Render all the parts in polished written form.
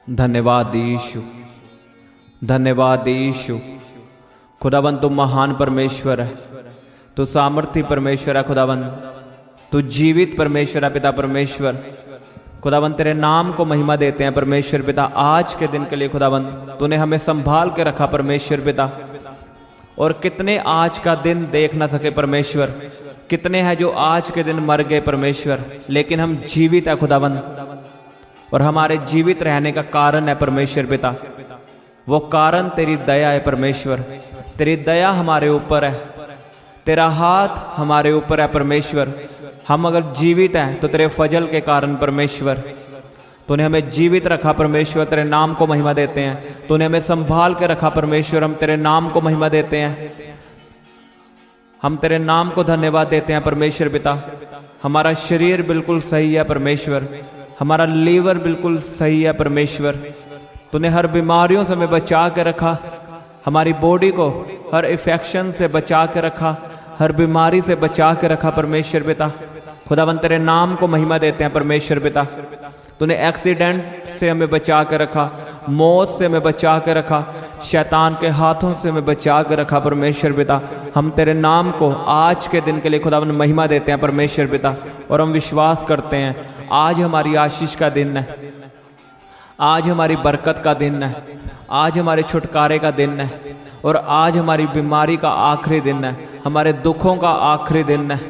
धन्यवाद यीशु, धन्यवाद यीशु। खुदावन तू महान परमेश्वर है, तू सामर्थी परमेश्वर है खुदावन, तू जीवित परमेश्वर है पिता परमेश्वर। खुदावन तेरे नाम को महिमा देते हैं परमेश्वर पिता। आज के दिन के लिए खुदावन तूने हमें संभाल के रखा परमेश्वर पिता। और कितने आज का दिन देख ना सके परमेश्वर, कितने हैं जो आज के दिन मर गए परमेश्वर, लेकिन हम जीवित है खुदावन। और हमारे जीवित रहने का कारण है परमेश्वर पिता, वो कारण तेरी दया है परमेश्वर। तेरी दया हमारे ऊपर है, तेरा हाथ हमारे ऊपर है परमेश्वर। हम अगर जीवित हैं तो तेरे फजल के कारण परमेश्वर। तूने हमें जीवित रखा परमेश्वर, तेरे नाम को महिमा देते हैं। तूने हमें संभाल के रखा परमेश्वर, हम तेरे नाम को महिमा देते हैं। हम तेरे नाम को धन्यवाद देते हैं परमेश्वर पिता। हमारा शरीर बिल्कुल सही है परमेश्वर, हमारा लीवर बिल्कुल सही है परमेश्वर। तूने हर बीमारियों से हमें बचा के रखा, हमारी बॉडी को हर इन्फेक्शन से बचा के रखा, हर बीमारी से बचा के रखा परमेश्वर पिता। खुदावन तेरे नाम को महिमा देते हैं परमेश्वर पिता। तूने एक्सीडेंट से हमें बचा के रखा, मौत से हमें बचा के रखा, शैतान के हाथों से हमें बचा के रखा परमेश्वर पिता। हम तेरे नाम को आज के दिन के लिए खुदावन महिमा देते हैं परमेश्वर पिता। और हम विश्वास करते हैं आज हमारी आशीष का दिन है, आज हमारी बरकत का दिन है, आज हमारे छुटकारे का दिन है, और आज हमारी बीमारी का आखिरी दिन है, हमारे दुखों का आखिरी दिन है,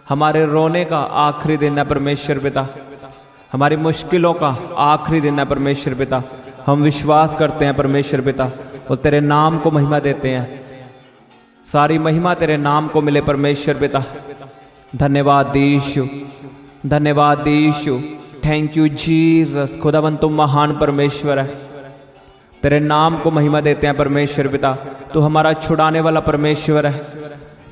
हमारे रोने का आखिरी दिन है परमेश्वर पिता, हमारी मुश्किलों का आखिरी दिन है परमेश्वर पिता। हम विश्वास करते हैं परमेश्वर पिता और तेरे नाम को महिमा देते हैं। सारी महिमा तेरे नाम को मिले परमेश्वर पिता। धन्यवाद यीशु, धन्यवाद यीशु। Thank you Jesus. खुदावन तुम महान परमेश्वर है, तेरे नाम को महिमा देते हैं परमेश्वर पिता। तू हमारा छुड़ाने वाला परमेश्वर है,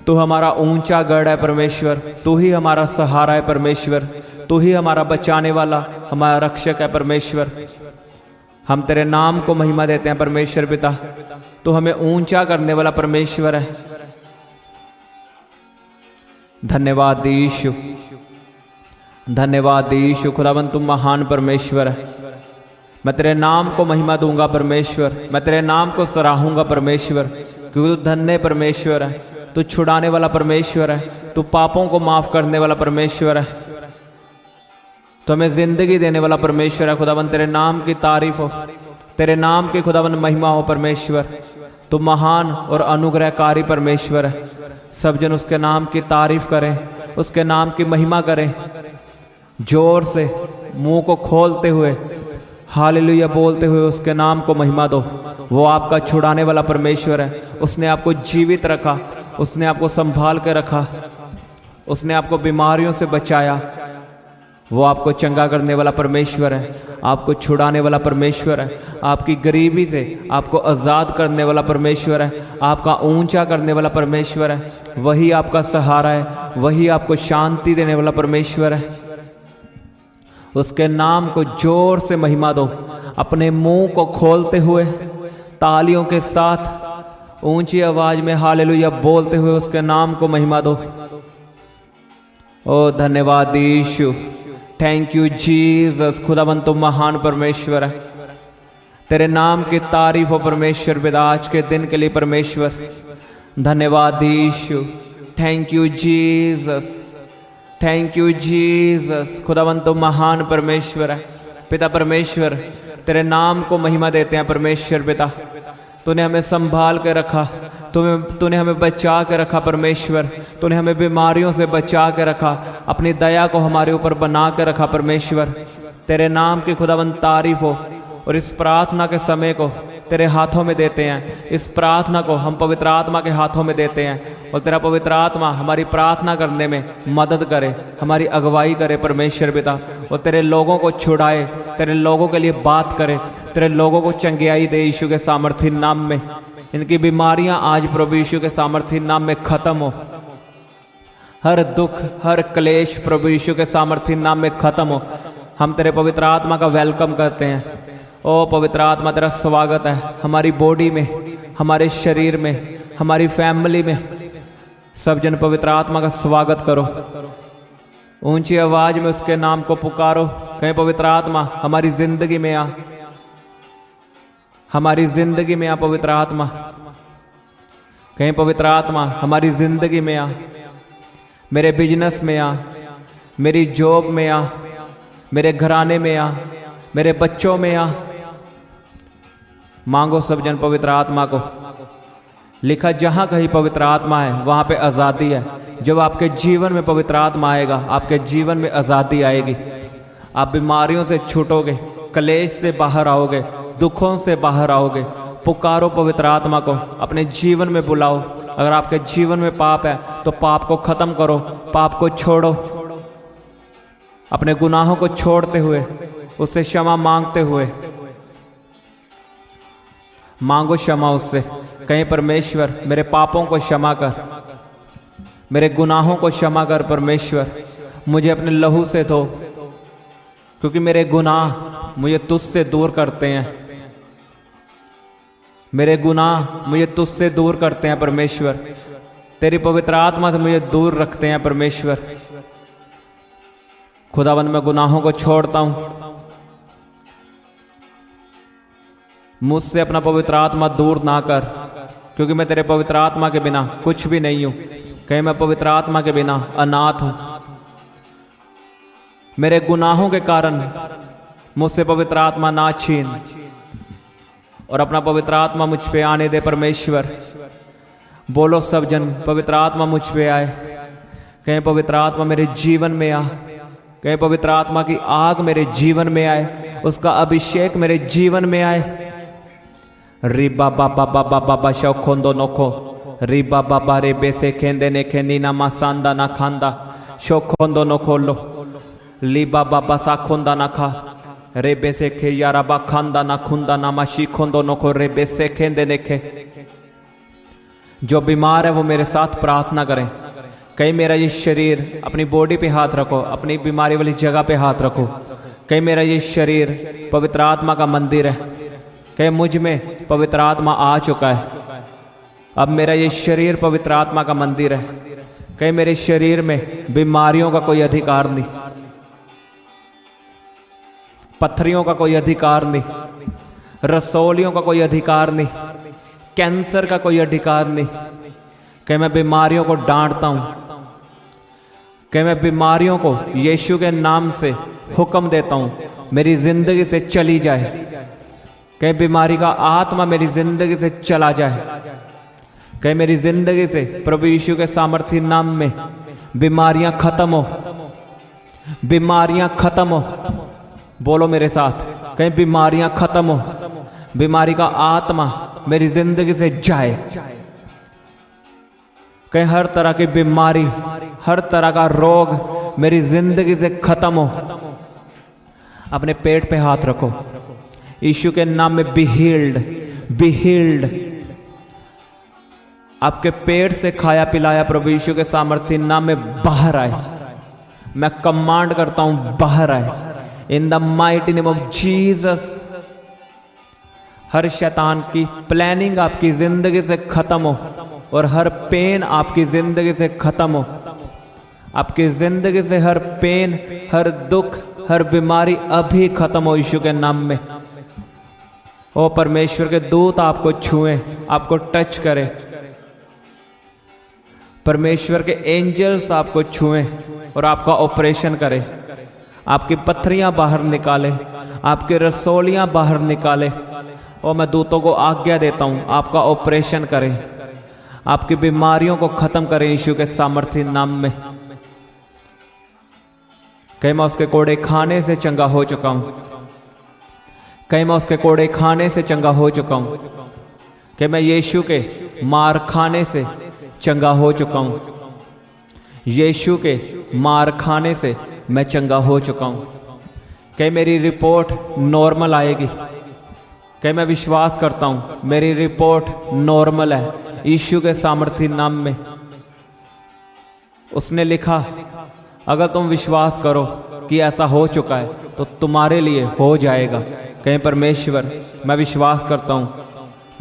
तू हमारा ऊंचा गढ़ है परमेश्वर, तू ही हमारा सहारा है परमेश्वर, तू ही हमारा बचाने वाला, हमारा रक्षक है परमेश्वर। हम तेरे नाम को महिमा देते हैं परमेश्वर पिता। तू हमें ऊंचा करने वाला परमेश्वर है। धन्यवाद यीशु, धन्यवाद यीशु। खुदावन तुम महान परमेश्वर है। मैं तेरे नाम को महिमा दूंगा परमेश्वर, मैं तेरे नाम को सराहूंगा परमेश्वर, क्योंकि तू धन्य परमेश्वर है, तू छुड़ाने वाला परमेश्वर है, तू पापों को माफ करने वाला परमेश्वर है, तो हमें जिंदगी देने वाला परमेश्वर है। खुदावन तेरे नाम की तारीफ हो, तेरे नाम की खुदावन महिमा हो परमेश्वर। तू महान और अनुग्रहकारी परमेश्वर है। सब जन उसके नाम की तारीफ करें, उसके नाम की महिमा करें, जोर से मुंह को खोलते हुए हालेलुया बोलते हुए उसके नाम को महिमा दो। वो आपका छुड़ाने वाला परमेश्वर है। उसने आपको जीवित रखा, उसने आपको संभाल के रखा, उसने आपको बीमारियों से बचाया। वो आपको चंगा करने वाला परमेश्वर है, आपको छुड़ाने वाला परमेश्वर है, आपकी गरीबी से आपको आज़ाद करने वाला परमेश्वर है, आपका ऊंचा करने वाला परमेश्वर है। वही आपका सहारा है, वही आपको शांति देने वाला परमेश्वर है। उसके नाम को जोर से महिमा दो, अपने मुंह को खोलते हुए तालियों के साथ ऊंची आवाज में हालेलुया बोलते हुए उसके नाम को महिमा दो। ओ धन्यवाद यीशु, थैंक यू जीसस। खुदावन तुम महान परमेश्वर है, तेरे नाम की तारीफ हो परमेश्वर पिता आज के दिन के लिए परमेश्वर। धन्यवाद Yeshu, thank you Jesus, thank you Jesus. खुदावन तुम महान परमेश्वर है पिता परमेश्वर, तेरे नाम को महिमा देते हैं परमेश्वर पिता। तूने हमें संभाल के रखा, तूने हमें बचा के रखा परमेश्वर, तूने हमें बीमारियों से बचा के रखा, अपनी दया को हमारे ऊपर बना के रखा परमेश्वर। तेरे नाम की खुदावन तारीफ हो। और इस प्रार्थना के समय को तेरे हाथों में देते हैं, इस प्रार्थना को हम पवित्र आत्मा के हाथों में देते हैं, और तेरा पवित्र आत्मा हमारी प्रार्थना करने में मदद करे, हमारी अगुवाई करे परमेश्वर पिता, और तेरे लोगों को छुड़ाए, तेरे लोगों के लिए बात करे, तेरे लोगों को चंगियाई दे यीशु के सामर्थी नाम में। इनकी बीमारियां आज प्रभु यीशु के सामर्थी नाम में खत्म हो, हर दुख हर क्लेश प्रभु यीशु के सामर्थी नाम में खत्म हो। हम तेरे पवित्र आत्मा का वेलकम करते हैं। ओ पवित्र आत्मा तेरा स्वागत है हमारी बॉडी में, हमारे शरीर में, हमारी फैमिली में। सब जन पवित्र आत्मा का स्वागत करो, ऊंची आवाज में उसके नाम को पुकारो। कहीं पवित्र आत्मा हमारी जिंदगी में आ, हमारी जिंदगी में आ पवित्र आत्मा। कहीं पवित्र आत्मा हमारी जिंदगी में आ, मेरे बिजनेस में आ, मेरी जॉब में आ, मेरे घराने में आ, मेरे बच्चों में आ। मांगो सब जन पवित्र आत्मा को। लिखा जहां कहीं पवित्र आत्मा है वहां पे आजादी है। जब आपके जीवन में पवित्र आत्मा आएगा, आपके जीवन में आजादी आएगी। आप बीमारियों से छूटोगे, क्लेश से बाहर आओगे, दुखों से बाहर आओगे। पुकारो पवित्र आत्मा को, अपने जीवन में बुलाओ। अगर आपके जीवन में पाप है तो पाप को खत्म करो, पाप को छोड़ो। अपने गुनाहों को छोड़ते हुए, उससे क्षमा मांगते हुए मांगो क्षमा उससे। कहीं परमेश्वर मेरे पापों को क्षमा कर, मेरे गुनाहों को क्षमा कर परमेश्वर। मुझे अपने लहू से धो, क्योंकि मेरे गुनाह मुझे तुझसे दूर करते हैं। मेरे गुनाह मुझे तुझसे दूर करते हैं परमेश्वर। तेरी पवित्र आत्मा से मुझे दूर रखते हैं परमेश्वर। खुदावन मैं गुनाहों को छोड़ता हूं। मुझसे अपना पवित्र आत्मा दूर ना कर, क्योंकि मैं तेरे पवित्र आत्मा के बिना कुछ भी नहीं हूं। कहीं मैं पवित्र आत्मा के बिना अनाथ हूं। मेरे गुनाहों के कारण मुझसे पवित्र आत्मा ना छीन, और अपना पवित्र आत्मा मुझ पे आने दे परमेश्वर। बोलो सब जन, पवित्र आत्मा मुझ पे आए। कहीं पवित्र आत्मा मेरे जीवन में आ, कहीं पवित्र आत्मा की आग मेरे जीवन में आए, उसका अभिषेक मेरे जीवन में आए। रिबा बाबा बाबा बाबा शौखोंदो नोखो, रिबा बाबा रे बेसे खेंदे ने खेनी ना मासांदा ना खांदा, शौखोंदो नोखो लो, लिबा बाबा साखोंदा ना खा, रे बेसे खे यारा बा खांदा ना खुंदा ना माशी खोंदो नोखो, रे बेसे खेंदे ने खे। जो बीमार है वो मेरे साथ प्रार्थना करें। कहीं मेरा ये शरीर, अपनी बॉडी पे हाथ रखो, अपनी बीमारी वाली जगह पे हाथ रखो। कहीं मेरा ये शरीर पवित्र आत्मा का मंदिर है। कहीं मुझ में पवित्र आत्मा आ चुका है। अब मेरा ये शरीर पवित्र आत्मा का मंदिर है। कहीं मेरे शरीर में बीमारियों का कोई अधिकार नहीं, पत्थरियों का कोई अधिकार नहीं, रसौलियों का कोई अधिकार नहीं, कैंसर का कोई अधिकार नहीं। कहीं मैं बीमारियों को डांटता हूं। कहीं मैं बीमारियों को यीशु के नाम से हुक्म देता हूं, मेरी जिंदगी से चली जाए। कहीं बीमारी का आत्मा मेरी जिंदगी से चला जाए। कहीं मेरी जिंदगी से प्रभु यीशु के सामर्थी नाम में बीमारियां खत्म हो, बीमारियां खत्म हो। बोलो मेरे साथ, कहीं बीमारियां खत्म हो, बीमारी का आत्मा मेरी जिंदगी से जाए। कहीं हर तरह की बीमारी, हर तरह का रोग मेरी जिंदगी से खत्म हो। अपने पेट पे हाथ रखो, यीशु के नाम में बी हील्ड, बी हील्ड। आपके पेट से खाया पिलाया प्रभु यीशु के सामर्थ्य नाम में बाहर आए। मैं कमांड करता हूं बाहर आए, in the mighty name of Jesus. हर शैतान की प्लानिंग आपकी जिंदगी से खत्म हो, और हर पेन आपकी जिंदगी से खत्म हो। आपकी जिंदगी से हर पेन, हर दुख, हर बीमारी अभी खत्म हो यीशु के नाम में। ओ परमेश्वर के दूत आपको छुएं, आपको टच करें। परमेश्वर के एंजल्स आपको छुएं और आपका ऑपरेशन करें। आपकी पत्थरियां बाहर निकाले, आपके रसौलियां बाहर निकाले। और मैं दूतों को आज्ञा देता हूं, आपका ऑपरेशन करें, आपकी बीमारियों को खत्म करें यीशु के सामर्थ्य नाम में। कहीं मैं उसके कोड़े खाने से चंगा हो चुका हूं, कहीं मैं उसके कोड़े खाने से चंगा हो चुका हूं, कि मैं यीशु के मार खाने से चंगा हो चुका हूं। यीशु के मार खाने से मैं चंगा हो चुका हूं। कहीं मेरी रिपोर्ट नॉर्मल आएगी। कहीं मैं विश्वास करता हूं मेरी रिपोर्ट नॉर्मल है यीशु के सामर्थ्य नाम में। उसने लिखा, अगर तुम विश्वास करो कि ऐसा हो चुका है तो तुम्हारे लिए हो जाएगा। कहीं परमेश्वर, मैं विश्वास करता हूं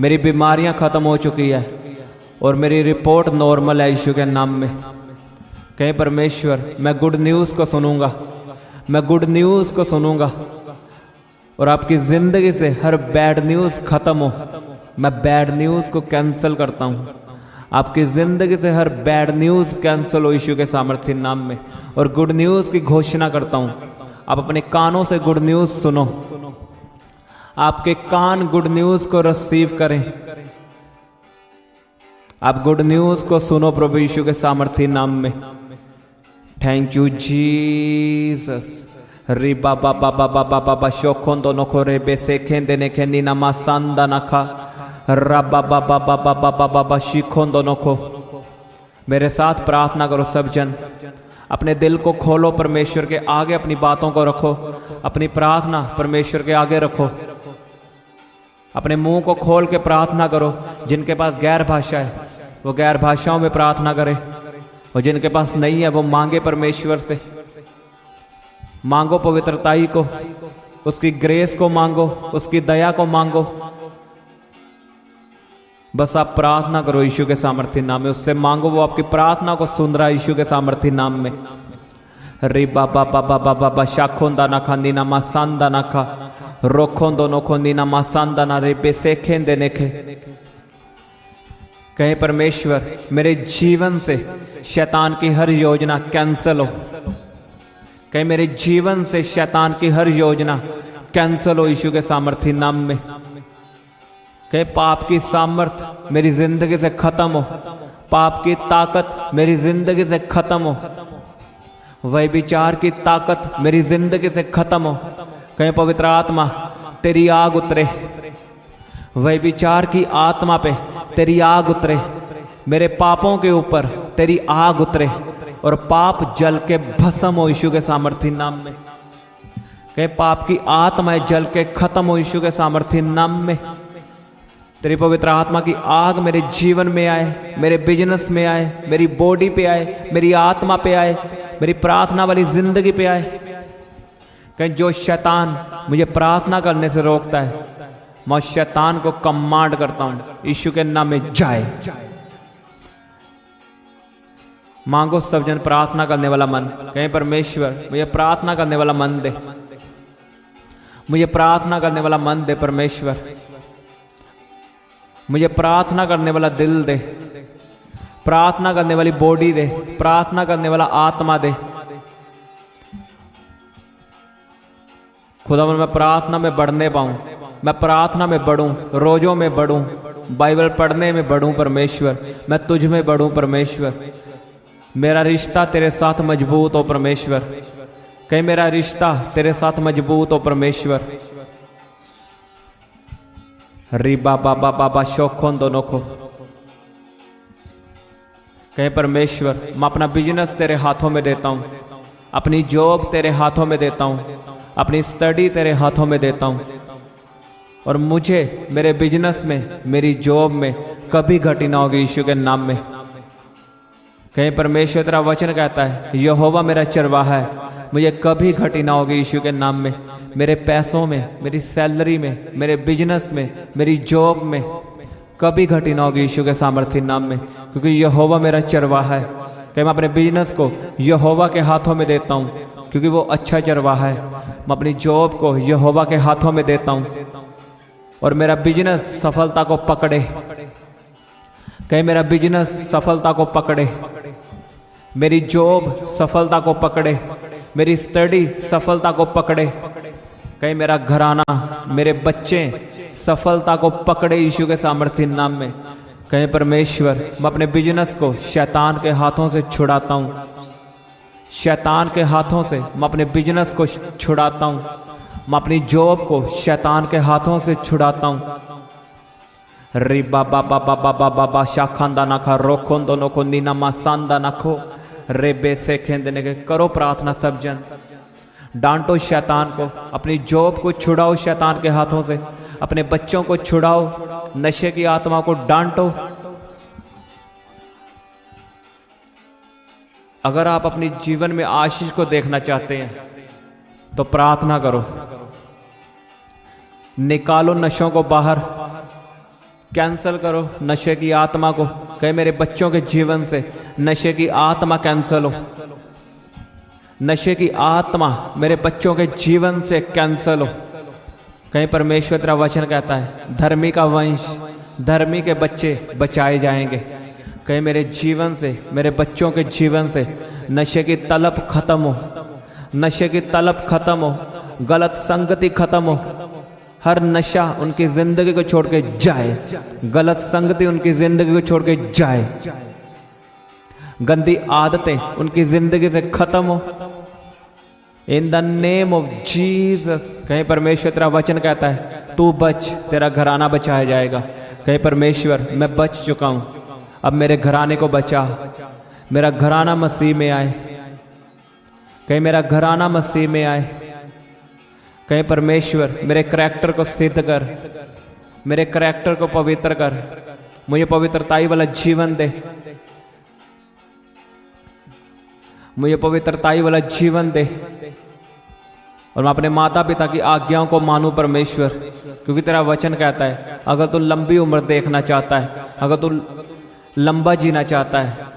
मेरी बीमारियां खत्म हो चुकी है और मेरी रिपोर्ट नॉर्मल है यीशु के नाम में। कहीं परमेश्वर, मैं गुड न्यूज़ को सुनूंगा, मैं गुड न्यूज़ को सुनूंगा और आपकी जिंदगी से हर बैड न्यूज खत्म हो। मैं बैड न्यूज को कैंसिल करता हूं। आपकी जिंदगी से हर बैड न्यूज कैंसिल हो यीशु के सामर्थ्य नाम में, और गुड न्यूज की घोषणा करता हूं। आप अपने कानों से गुड न्यूज सुनो। आपके कान गुड न्यूज को रिसीव करें। आप गुड न्यूज को सुनो प्रभु यीशु के सामर्थ्य नाम में। Thank you Jesus. री बाबा बाबा बाबा बाबा शोखोंदो नखो रे बेसेखेंदे नेखेनी नमासांदा नखा रबा बाबा बाबा बाबा बाबा शिखोंदो नखो। मेरे साथ प्रार्थना करो सब जन। अपने दिल को खोलो, परमेश्वर के आगे अपनी बातों को रखो। अपनी प्रार्थना परमेश्वर के आगे रखो। अपने मुंह को खोल के प्रार्थना करो। जिनके पास गैर भाषा है वो गैर भाषाओं में प्रार्थना करे, और जिनके पास नहीं है वो मांगे परमेश्वर से। मांगो पवित्रताई को, उसकी ग्रेस को मांगो, उसकी दया को मांगो। बस आप प्रार्थना करो यीशु के सामर्थ्य नाम में। उससे मांगो, वो आपकी प्रार्थना को सुन रहा है यीशु के सामर्थ्य नाम में। रे बाबा बाबा बाबा बा शाखोंदा ना खांदी ना मासांदा ना खा रोखोंदो नोखोंदी ना मासांदा ना रे बेसेखेंदे नेखे। कहे परमेश्वर मेरे जीवन से शैतान की हर योजना कैंसल हो। कहे मेरे जीवन से शैतान की हर योजना कैंसल हो यीशु के सामर्थ्य नाम में। कहे पाप की सामर्थ मेरी जिंदगी से खत्म हो। पाप की ताकत मेरी जिंदगी से खत्म हो। व्यभिचार की ताकत मेरी जिंदगी से खत्म हो। कहे पवित्र आत्मा तेरी आग उतरे। व्यभिचार की आत्मा पे तेरी आग उतरे। मेरे पापों के ऊपर तेरी आग उतरे और पाप जल के भस्म हो यीशु के सामर्थ्य नाम में। कहे पाप की आत्मा जल के खत्म हो यीशु के सामर्थ्य नाम में। तेरी पवित्र आत्मा की आग मेरे जीवन में आए, मेरे बिजनेस में आए, मेरी बॉडी पे आए, मेरी आत्मा पे आए, मेरी प्रार्थना वाली जिंदगी पे आए। कहीं जो शैतान मुझे प्रार्थना करने से रोकता है, मैं शैतान को कमांड करता हूं यीशु के नाम में जाए। मांगो सब जन प्रार्थना करने वाला मन। कहीं परमेश्वर मुझे प्रार्थना करने वाला मन दे। मुझे प्रार्थना करने वाला मन दे परमेश्वर। मुझे प्रार्थना करने वाला दिल दे। प्रार्थना करने वाली बॉडी दे। प्रार्थना करने वाला आत्मा दे। खुदा मैं प्रार्थना में बढ़ने पाऊं। मैं प्रार्थना में बढ़ूं, रोजों में बढ़ूं, बाइबल पढ़ने में बढ़ूं परमेश्वर। मैं तुझ में बढ़ूं परमेश्वर। मेरा रिश्ता तेरे साथ मजबूत हो परमेश्वर। कहीं मेरा रिश्ता तेरे साथ मजबूत हो परमेश्वर। री बाबा बाबा बा शोखों दोनों को। कहे परमेश्वर मैं अपना बिजनेस तेरे हाथों में देता हूं। अपनी जॉब तेरे हाथों में देता हूं। अपनी स्टडी तेरे हाथों में देता हूं। और मुझे मेरे बिजनेस में, मेरी जॉब में कभी घटी ना होगी यीशु के नाम में। कहीं परमेश्वर तेरा वचन कहता है यहोवा मेरा चरवाहा है, मुझे कभी घटी ना होगी यीशु के नाम में। मेरे पैसों में, मेरी सैलरी में, मेरे बिजनेस में, मेरी जॉब में कभी घटी ना होगी यीशु के सामर्थ्य नाम में, क्योंकि यहोवा मेरा चरवाहा है। कि मैं अपने बिजनेस को यहोवा के हाथों में देता हूँ क्योंकि वो अच्छा चरवाहा है। मैं अपनी जॉब को यहोवा के हाथों में देता हूँ और मेरा बिजनेस सफलता को पकड़े। कहीं मेरा बिजनेस सफलता को पकड़े, मेरी जॉब सफलता को पकड़े, मेरी स्टडी सफलता को पकड़े। कहीं मेरा घराना, मेरे बच्चे सफलता को पकड़े यीशु के सामर्थ्य नाम में। कहीं परमेश्वर मैं अपने बिजनेस को शैतान के हाथों से छुड़ाता हूँ। शैतान के हाथों से मैं अपने बिजनेस को छुड़ाता हूँ। मैं अपनी जॉब को शैतान के हाथों से छुड़ाता हूँ। री बाबा बाबा बाबा बाबा शाखांदा नखा रोखों दोनों को नीना मासांदा नखो रे बेसे खेंदने के। करो प्रार्थना सब जन। डांटो शैतान को। अपनी जॉब को छुड़ाओ शैतान के हाथों से। अपने बच्चों को छुड़ाओ। नशे की आत्मा को डांटो। अगर आप अपने जीवन में आशीष को देखना चाहते हैं तो प्रार्थना करो। निकालो नशों को बाहर। कैंसल करो नशे की आत्मा को। कहे मेरे बच्चों के जीवन से नशे की आत्मा कैंसल हो। नशे की आत्मा मेरे बच्चों के जीवन से कैंसल हो। कहीं परमेश्वर तेरा वचन कहता है धर्मी का वंश, धर्मी के बच्चे बचाए जाएंगे। कहीं मेरे जीवन से, मेरे बच्चों के जीवन से नशे की तलब खत्म हो, नशे की तलब खत्म हो, गलत संगति खत्म हो। हर नशा उनकी जिंदगी को छोड़ के जाए, गलत संगति उनकी जिंदगी को छोड़ के जाए, गंदी आदतें उनकी जिंदगी से खत्म हो in the name of Jesus. कहीं परमेश्वर तेरा वचन कहता है तू बच, तेरा घराना बचाया जाएगा। कहीं परमेश्वर मैं बच चुका हूं, अब मेरे घराने को बचा, मेरा घराना मसीह में आए। कहीं मेरा घराना मसीह में आए। कहीं परमेश्वर मेरे करैक्टर को सिद्ध कर, मेरे करैक्टर को पवित्र कर, मुझे पवित्रताई वाला जीवन दे, मुझे पवित्रताई वाला जीवन दे। और मैं अपने माता पिता की आज्ञाओं को मानूं परमेश्वर, क्योंकि तेरा वचन कहता है अगर तू लंबी उम्र देखना चाहता है, अगर तू लंबा जीना चाहता है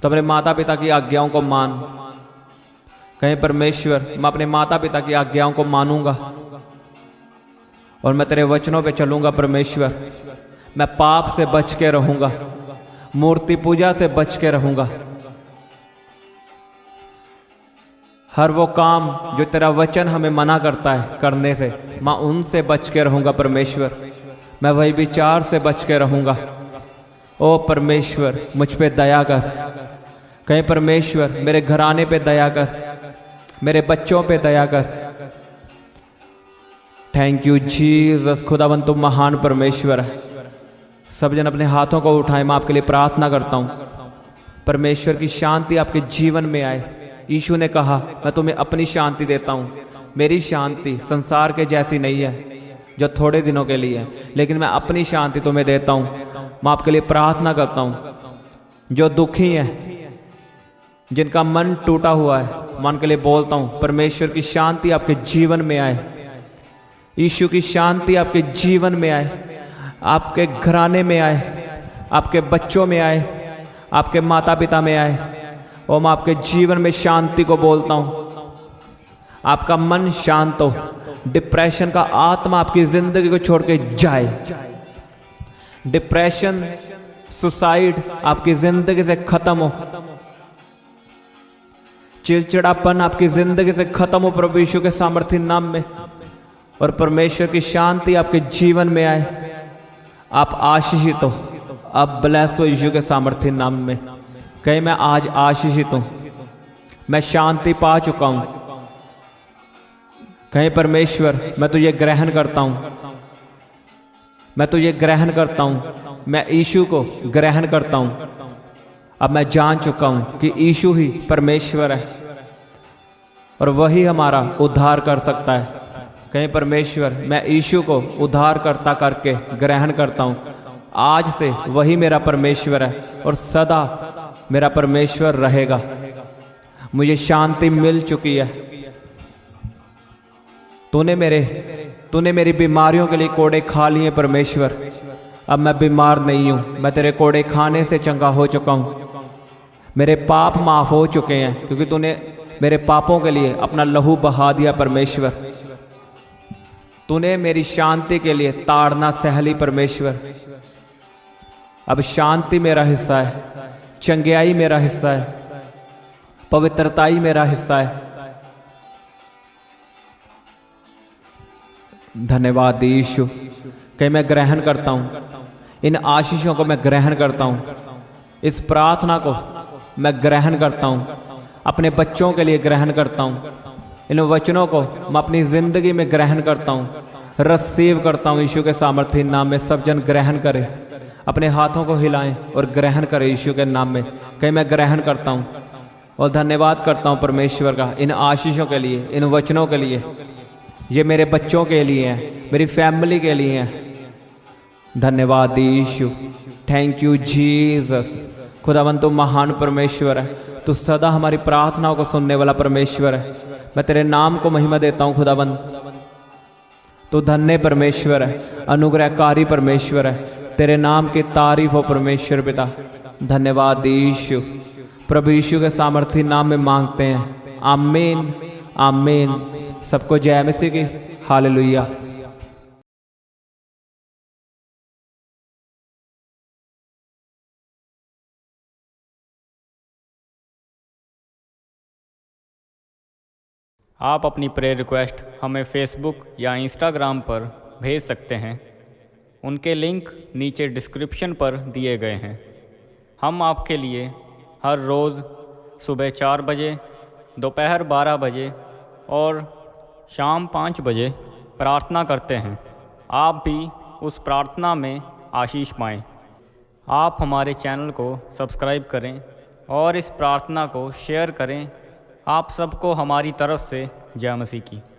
तो अपने माता पिता की आज्ञाओं को मान। कहीं परमेश्वर मैं अपने माता पिता की आज्ञाओं को मानूंगा और मैं तेरे वचनों पे चलूंगा परमेश्वर। मैं पाप से बच के रहूंगा, मूर्ति पूजा से बच के रहूंगा। हर वो काम जो तेरा वचन हमें मना करता है करने से, मैं उनसे बच के रहूंगा परमेश्वर। मैं वही विचार से बच के रहूंगा। ओ परमेश्वर मुझ पे दया कर। कहीं परमेश्वर मेरे घराने पे दया कर, मेरे बच्चों पे दया कर। Thank you Jesus. खुदावन तुम महान परमेश्वर है। सब जन अपने हाथों को उठाएं, मैं आपके लिए प्रार्थना करता हूं परमेश्वर की शांति आपके जीवन में आए। यीशु ने कहा मैं तुम्हें अपनी शांति देता हूं, मेरी शांति संसार के जैसी नहीं है जो थोड़े दिनों के लिए है, लेकिन मैं अपनी शांति तुम्हें देता हूं। मैं आपके लिए प्रार्थना करता हूं जो दुखी है, जिनका मन टूटा हुआ है, मैं उनके लिए बोलता हूं परमेश्वर की शांति आपके जीवन में आए, यीशु की शांति आपके जीवन में आए, आपके घराने में आए, आपके बच्चों में आए, आपके माता पिता में आए। और मैं आपके जीवन में शांति को बोलता हूं, आपका मन शांत हो, डिप्रेशन का आत्मा आपकी जिंदगी को छोड़ के जाए। डिप्रेशन, सुसाइड आपकी जिंदगी से खत्म हो, चिड़चिड़ापन आपकी जिंदगी से खत्म हो प्रभु यीशु के सामर्थ्य नाम में। और परमेश्वर की शांति आपके जीवन में आए। आप आशीषित हो, आप ब्लेस हो यीशु के सामर्थ्य नाम में। कहीं मैं आज आशीषित हूं, मैं शांति पा चुका हूं। कहीं परमेश्वर मैं तुझे ग्रहण करता हूं, मैं तुझे ग्रहण करता हूं, मैं यीशु को ग्रहण करता हूं। अब मैं जान चुका हूं कि यीशु ही परमेश्वर है और वही हमारा उद्धार कर सकता है। कहीं परमेश्वर मैं यीशु को उद्धार करता करके ग्रहण करता हूं। आज से वही मेरा परमेश्वर है और सदा मेरा परमेश्वर रहेगा। मुझे शांति मिल चुकी है। तूने मेरी बीमारियों के लिए कोड़े खा लिए परमेश्वर। अब मैं बीमार नहीं हूं, मैं तेरे कोड़े खाने से चंगा हो चुका हूं। मेरे पाप माफ हो चुके हैं क्योंकि तूने मेरे पापों के लिए अपना लहू बहा दिया परमेश्वर। तूने मेरी शांति के लिए ताड़ना सह ली परमेश्वर। अब शांति मेरा हिस्सा है, चंगियाई मेरा हिस्सा है, पवित्रताई मेरा हिस्सा है। धन्यवाद यीशु। कि मैं ग्रहण करता हूं, इन आशीषों को मैं ग्रहण करता हूं, इस प्रार्थना को मैं ग्रहण करता हूं, अपने बच्चों के लिए ग्रहण करता हूं, इन वचनों को मैं अपनी जिंदगी में ग्रहण करता हूं, रिसीव करता हूं यीशु के सामर्थ्य नाम में। सब जन ग्रहण करें, अपने हाथों को हिलाएं और ग्रहण करें यीशु के नाम में। कहीं मैं ग्रहण करता हूं और धन्यवाद करता हूं परमेश्वर का इन आशीषों के लिए, इन वचनों के लिए। ये मेरे बच्चों के लिए है, मेरी फैमिली के लिए है। धन्यवाद यीशु। Thank you Jesus. खुदावन तू महान परमेश्वर है, तू सदा हमारी प्रार्थनाओं को सुनने वाला परमेश्वर है। मैं तेरे नाम को महिमा देता हूं खुदावन। तू धन्य परमेश्वर है, अनुग्रहकारी परमेश्वर है। तेरे नाम की तारीफ हो परमेश्वर पिता। धन्यवाद यीशु। प्रभु यीशु के सामर्थ्य नाम में मांगते हैं, आमीन आमीन। सबको जय मसीह की। हालेलुया। आप अपनी प्रेयर रिक्वेस्ट हमें फेसबुक या इंस्टाग्राम पर भेज सकते हैं। उनके लिंक नीचे डिस्क्रिप्शन पर दिए गए हैं। हम आपके लिए हर रोज़ सुबह 4 बजे, दोपहर 12 बजे और शाम 5 बजे प्रार्थना करते हैं। आप भी उस प्रार्थना में आशीष पाएं। आप हमारे चैनल को सब्सक्राइब करें और इस प्रार्थना को शेयर करें। आप सबको हमारी तरफ से जय मसीह की।